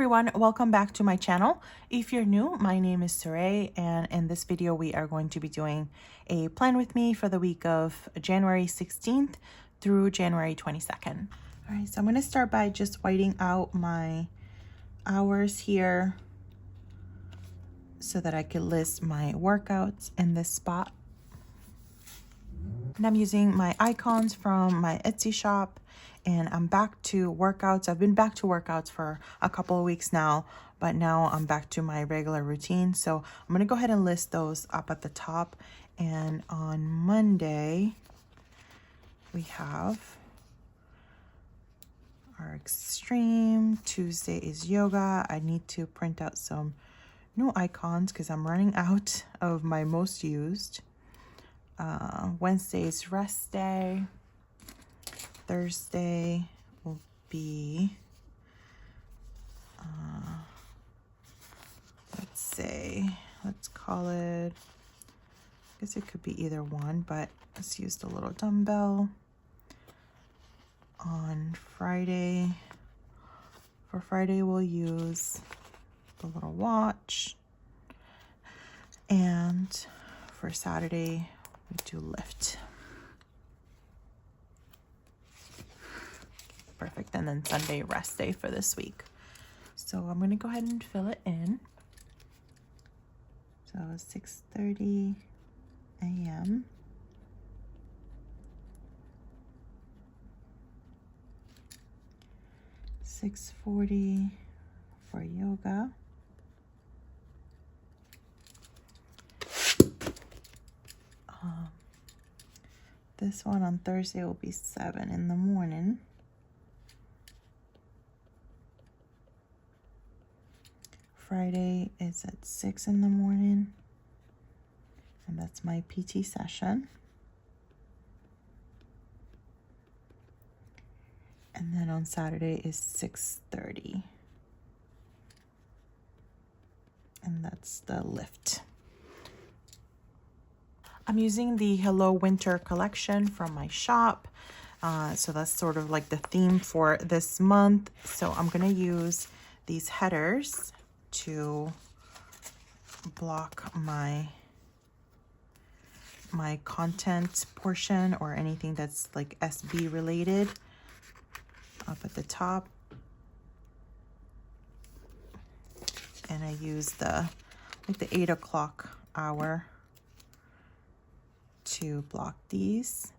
everyone, welcome back to my channel. If you're new, my name is Erin, and in this video we are going to be doing a plan with me for the week of January 16th through January 22nd. All right, so I'm going to start by just whiting out my hours here so that I could list my workouts in this spot. And I'm using my icons from my Etsy shop, and I'm back to workouts. I've been back to workouts for a couple of weeks now, but now I'm back to my regular routine. So I'm going to go ahead and list those up at the top. And on Monday, we have our extreme. Tuesday is yoga. I need to print out some new icons because I'm running out of my most used. Wednesday is rest day. Thursday will be, let's call it, I guess it could be either one, but let's use the little dumbbell. On Friday, for Friday we'll use the little watch. And for Saturday, we do lift. Perfect. And then Sunday, rest day for this week. So I'm going to go ahead and fill it in. So 6:30 a.m. $6:40 for yoga. This one on Thursday will be 7 in the morning. Friday is at 6 in the morning, and that's my PT session. And then on Saturday is 6:30, and that's the lift. I'm using the Hello Winter collection from my shop. So that's sort of like the theme for this month. So I'm going to use these headers to block my content portion or anything that's like SB related up at the top. And I use the 8 o'clock hour to block these.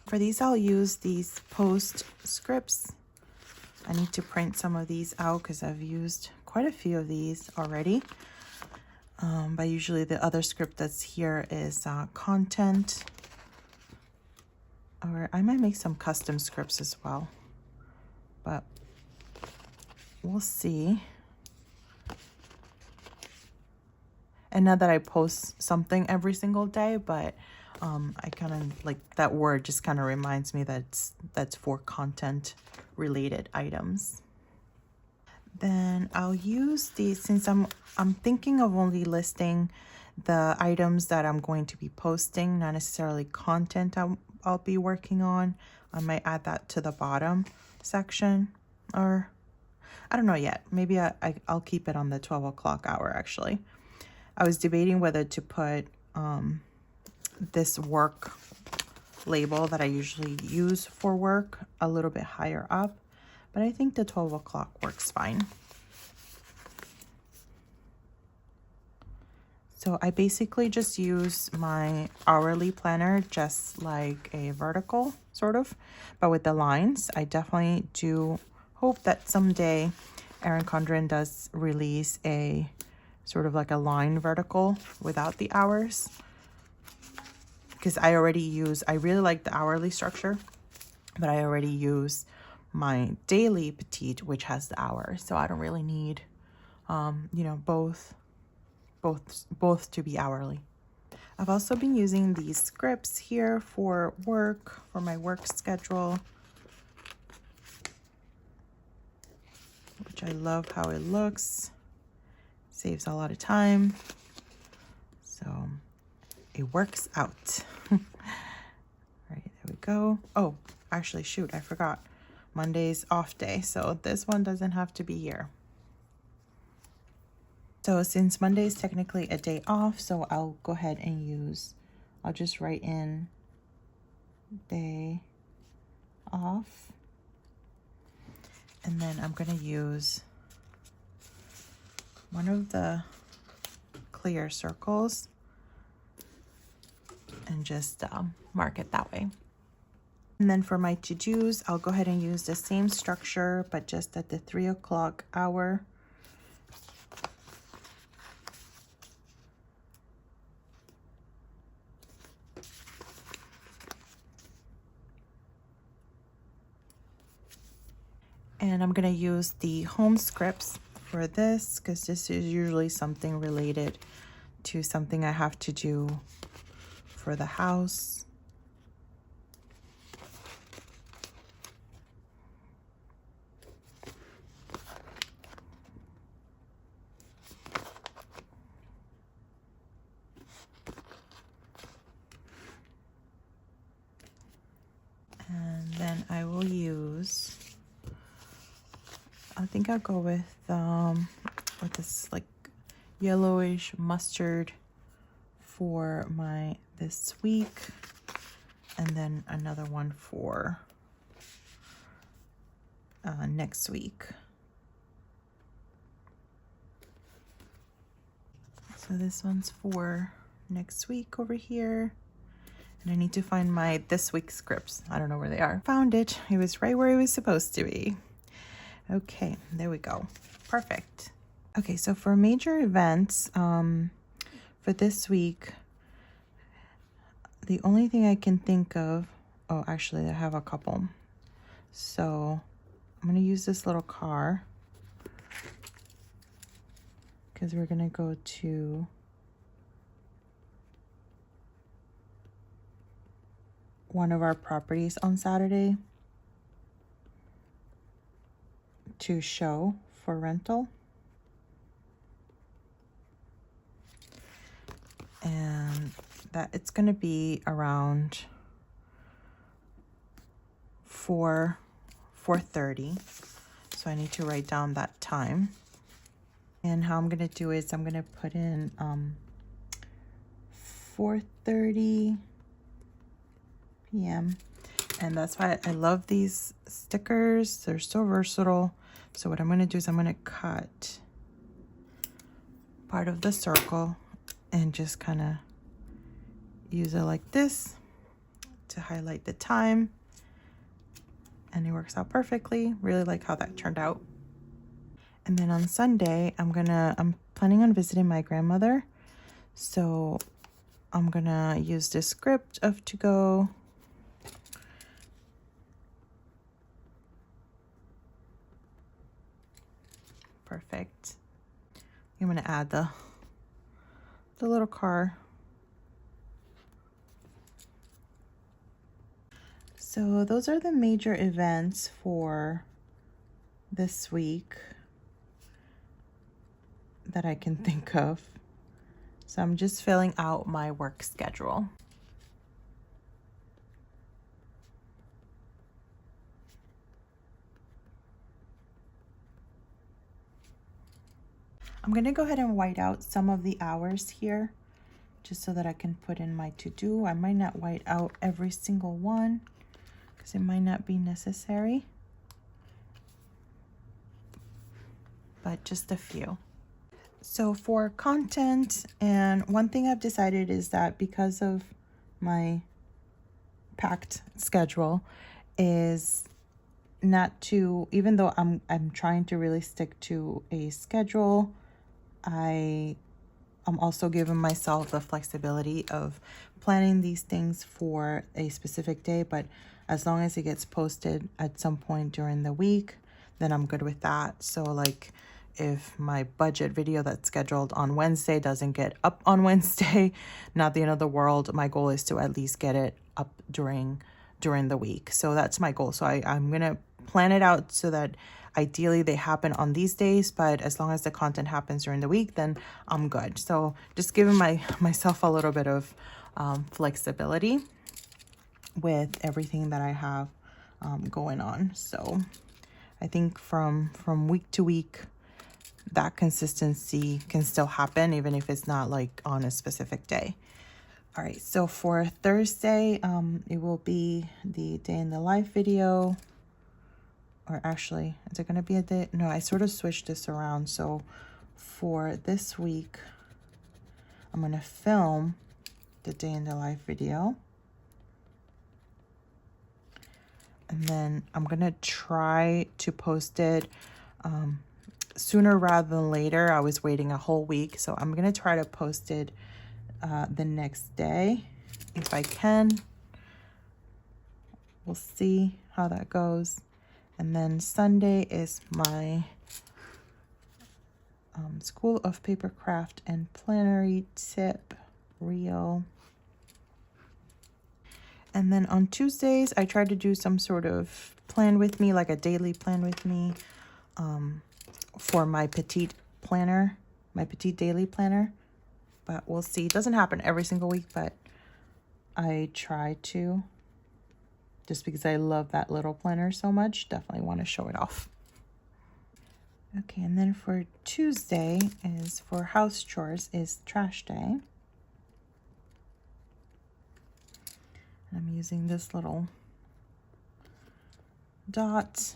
For these, I'll use these post scripts. I need to print some of these out because I've used quite a few of these already. But usually the other script that's here is content. Or I might make some custom scripts as well. But we'll see. And not that I post something every single day, but I kind of like that word just kind of reminds me that that's for content related items. Then I'll use these, since I'm thinking of only listing the items that I'm going to be posting, not necessarily content I'll be working on. I might add that to the bottom section, or I don't know yet. Maybe I'll keep it on the 12 o'clock hour actually. I was debating whether to put this work label that I usually use for work a little bit higher up, but I think the 12 o'clock works fine. So I basically just use my hourly planner just like a vertical sort of, but with the lines. I definitely do hope that someday Erin Condren does release a sort of like a line vertical without the hours, because I really like the hourly structure, but I already use my daily petite, which has the hours, so I don't really need both to be hourly. I've also been using these scripts here for work, for my work schedule, which I love how it looks. Saves a lot of time, so it works out. All right, there we go. Oh, actually, shoot, I forgot. Monday's off day, so this one doesn't have to be here. So since Monday is technically a day off, so I'll go ahead and I'll just write in day off. And then I'm going to use one of the clear circles and just mark it that way. And then for my to-dos, I'll go ahead and use the same structure, but just at the 3 o'clock hour. And I'm going to use the home scripts for this because this is usually something related to something I have to do for the house. And then I will use, I think I'll go with this like yellowish mustard for this week, and then another one for next week. So this one's for next week over here. And I need to find my this week's scripts. I don't know where they are. Found it. It was right where it was supposed to be. Okay, there we go. Perfect. Okay, so for major events, for this week, the only thing I can think of, oh, actually I have a couple. So I'm gonna use this little car because we're gonna go to one of our properties on Saturday to show for rental. And that it's going to be around 4:30. So I need to write down that time. And how I'm going to do is I'm going to put in 4:30 p.m. And that's why I love these stickers. They're so versatile. So what I'm going to do is I'm going to cut part of the circle and just kind of use it like this to highlight the time. And it works out perfectly. Really like how that turned out. And then on Sunday, I'm planning on visiting my grandmother. So I'm gonna use this script of to go. Perfect. I'm gonna add the little car. So those are the major events for this week that I can think of. So I'm just filling out my work schedule. I'm going to go ahead and white out some of the hours here just so that I can put in my to-do. I might not white out every single one because it might not be necessary, but just a few. So for content, and one thing I've decided is that because of my packed schedule, is not to, even though I'm trying to really stick to a schedule, I'm also giving myself the flexibility of planning these things for a specific day, but as long as it gets posted at some point during the week, then I'm good with that. So like if my budget video that's scheduled on Wednesday doesn't get up on Wednesday, not the end of the world. My goal is to at least get it up during the week. So that's my goal. So I'm going to plan it out so that ideally they happen on these days, but as long as the content happens during the week, then I'm good. So just giving myself a little bit of flexibility with everything that I have going on. So I think from week to week, that consistency can still happen, even if it's not like on a specific day. All right, so for Thursday, it will be the day in the life video. Or actually, is it going to be a day? No, I sort of switched this around. So for this week, I'm going to film the day in the life video. And then I'm going to try to post it sooner rather than later. I was waiting a whole week, so I'm going to try to post it the next day if I can. We'll see how that goes. And then Sunday is my School of Papercraft and Plannery tip reel. And then on Tuesdays, I try to do some sort of plan with me, like a daily plan with me for my petite planner, my petite daily planner. But we'll see. It doesn't happen every single week, but I try to. Just because I love that little planner so much, definitely want to show it off. Okay, and then for Tuesday is for house chores is trash day. I'm using this little dot,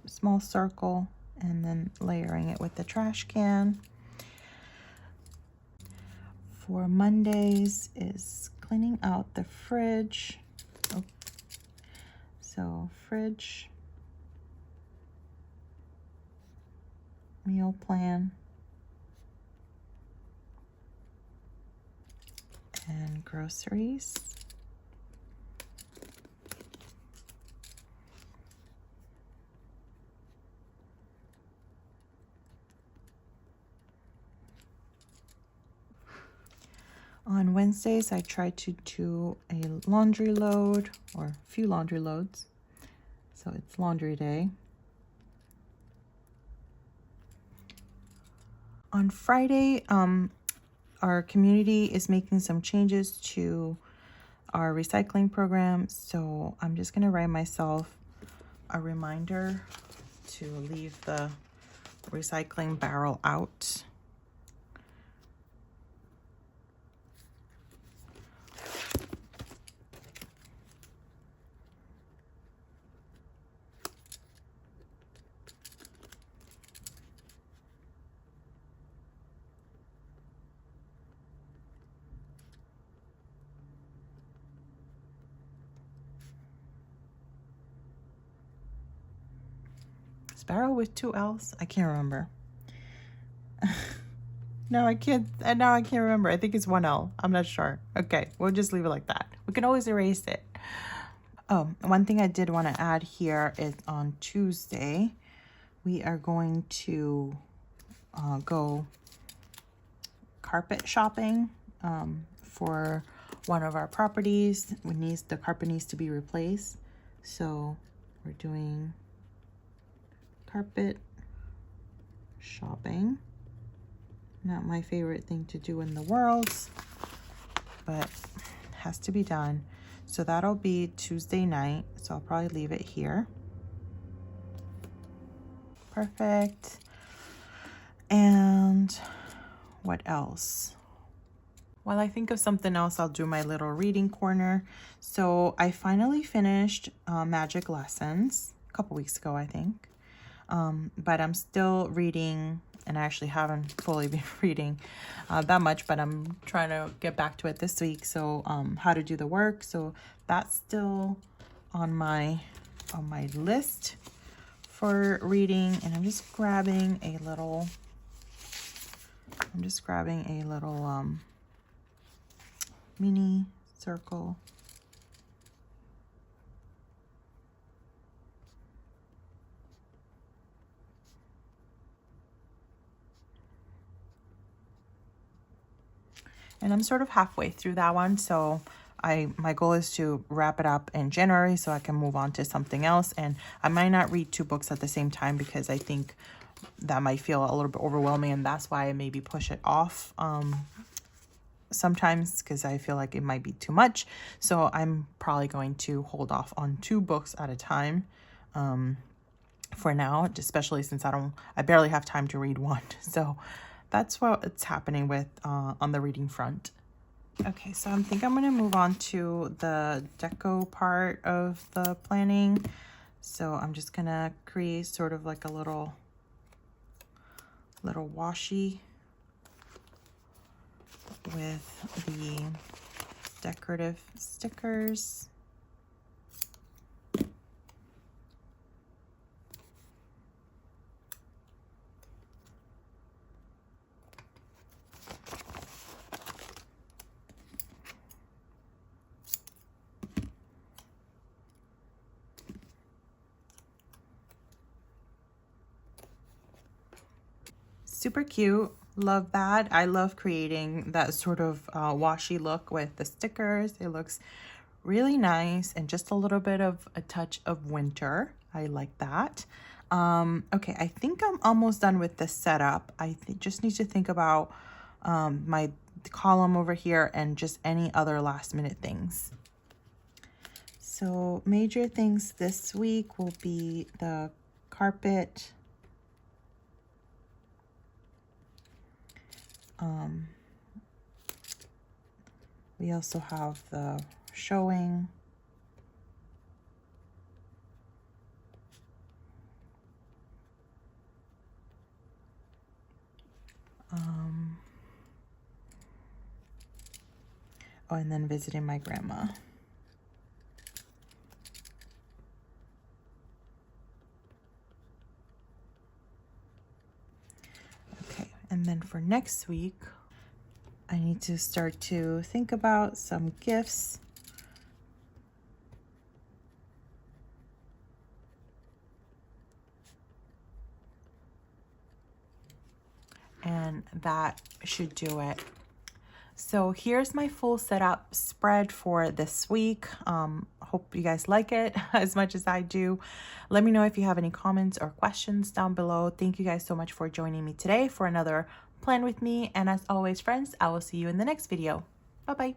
small circle, and then layering it with the trash can. For Mondays is cleaning out the fridge. So fridge, meal plan, and groceries. On Wednesdays, I try to do a laundry load or a few laundry loads. So it's laundry day. On Friday, our community is making some changes to our recycling program. So I'm just going to write myself a reminder to leave the recycling barrel out. Sparrow with 2 L's? I can't remember. No, I can't. Now I can't remember. I think it's 1 L. I'm not sure. Okay, we'll just leave it like that. We can always erase it. Oh, one thing I did want to add here is on Tuesday, we are going to go carpet shopping for one of our properties. The carpet needs to be replaced. So we're doing carpet shopping. Not my favorite thing to do in the world, but has to be done. So that'll be Tuesday night. So I'll probably leave it here. Perfect. And what else? While I think of something else, I'll do my little reading corner. So I finally finished Magic Lessons a couple weeks ago, I think. But I'm still reading, and I actually haven't fully been reading that much, but I'm trying to get back to it this week. So How to Do the Work. So that's still on my list for reading. And I'm just grabbing a little mini circle. And I'm sort of halfway through that one, so my goal is to wrap it up in January so I can move on to something else. And I might not read 2 books at the same time because I think that might feel a little bit overwhelming, and that's why I maybe push it off sometimes because I feel like it might be too much. So I'm probably going to hold off on 2 books at a time for now, especially since I barely have time to read one. So that's what's happening with on the reading front. Okay, so I think I'm going to move on to the deco part of the planning. So I'm just going to create sort of like a little washi with the decorative stickers. Super cute. Love that. I love creating that sort of washi look with the stickers. It looks really nice and just a little bit of a touch of winter. I like that. Okay, I think I'm almost done with the setup. I just need to think about my column over here and just any other last minute things. So major things this week will be the carpet. We also have the showing. Oh, and then visiting my grandma. Okay, and then for next week, I need to start to think about some gifts. And that should do it. So here's my full setup spread for this week. Hope you guys like it as much as I do. Let me know if you have any comments or questions down below. Thank you guys so much for joining me today for another plan with me. And as always, friends, I will see you in the next video. Bye-bye.